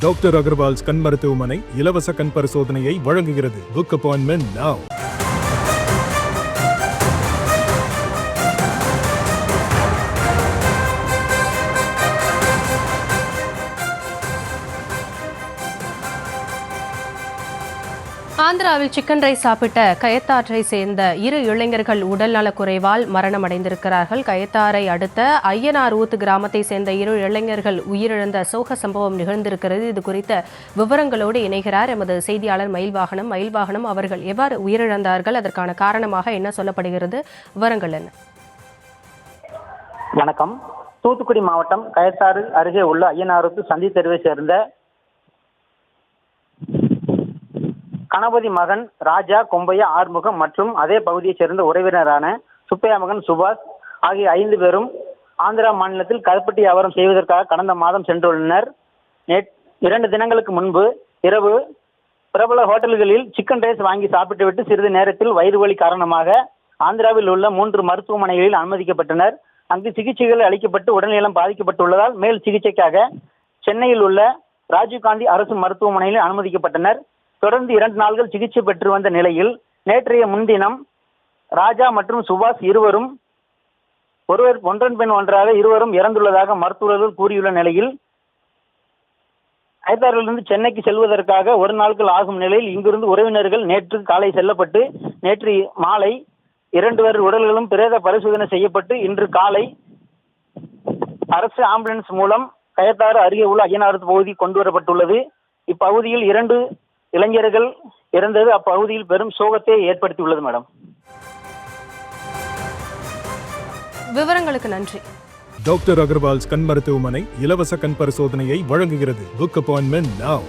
Doctor Agarwal's கண் மருத்துவமனை இலவச கண் பரிசோதனையை வழங்குகிறது. Book appointment now. ஆந்திராவில் சிக்கன் ரைஸ் சாப்பிட்ட கயத்தாற்றை சேர்ந்த 2 இளைஞர்கள் உடல்நலக்குறைவால் மரணமடைந்திருக்கிறார்கள். கயத்தாரை அடுத்த ஐயனார் ஊத்து கிராமத்தை சேர்ந்த 2 இளைஞர்கள் உயிரிழந்த சோக சம்பவம் நிகழ்ந்திருக்கிறது. இது குறித்த விவரங்களோடு இணைகிறார் எமது செய்தியாளர் மயில்வாகனம். அவர்கள் எவ்வாறு உயிரிழந்தார்கள், அதற்கான காரணமாக என்ன சொல்லப்படுகிறது, விவரங்கள் என்ன? வணக்கம். தூத்துக்குடி மாவட்டம் கயத்தாறு அருகே உள்ள ஐயனாரூத்து சந்தி தெருவை சேர்ந்த கணபதி மகன் ராஜா, கொம்பையா, ஆறுமுகம் மற்றும் அதே பகுதியைச் சேர்ந்த உறவினரான சுப்பையா மகன் சுபாஷ் ஆகிய 5 பேரும் ஆந்திரா மாநிலத்தில் கருப்பட்டி வியாபாரம் செய்வதற்காக கடந்த மாதம் சென்றுள்ளனர். 2 தினங்களுக்கு முன்பு இரவு பிரபல ஹோட்டல்களில் சிக்கன் ரைஸ் வாங்கி சாப்பிட்டுவிட்டு சிறிது நேரத்தில் வயிறு வலி காரணமாக ஆந்திராவில் உள்ள 3 மருத்துவமனைகளில் அனுமதிக்கப்பட்டனர். அங்கு சிகிச்சைகள் அளிக்கப்பட்டு உடல்நலம் பாதிக்கப்பட்டுள்ளதால் மேல் சிகிச்சைக்காக சென்னையில் உள்ள ராஜீவ்காந்தி அரசு மருத்துவமனையில் அனுமதிக்கப்பட்டனர். தொடர்ந்து 2 நாட்கள் சிகிச்சை பெற்று வந்த நிலையில் நேற்றைய முன்தினம் ராஜா மற்றும் சுபாஷ் இருவரும் ஒன்றன் பின் ஒன்றாக இருவரும் இறந்துள்ளதாக மருத்துவர்கள் கூறியுள்ள நிலையில் கயத்தாறிலிருந்து சென்னைக்கு செல்வதற்காக 1 நாட்கள் ஆகும் நிலையில் இங்கிருந்து உறவினர்கள் நேற்று காலை செல்லப்பட்டு நேற்று மாலை 2 பேர் உடல்களும் பிரேத பரிசோதனை செய்யப்பட்டு இன்று காலை அரசு ஆம்புலன்ஸ் மூலம் கயத்தாறு அருகே உள்ள ஐயனாரூத்து பகுதி கொண்டு வரப்பட்டுள்ளது. இப்பகுதியில் 2 இளைஞர்கள் இறந்தது அப்பகுதியில் பெரும் சோகத்தை ஏற்படுத்தியுள்ளது. மேடம், விவரங்களுக்கு நன்றி. டாக்டர் அகர்வால்ஸ் கண் மருத்துவமனை இலவச கண் பரிசோதனையை வழங்குகிறது. Book appointment now.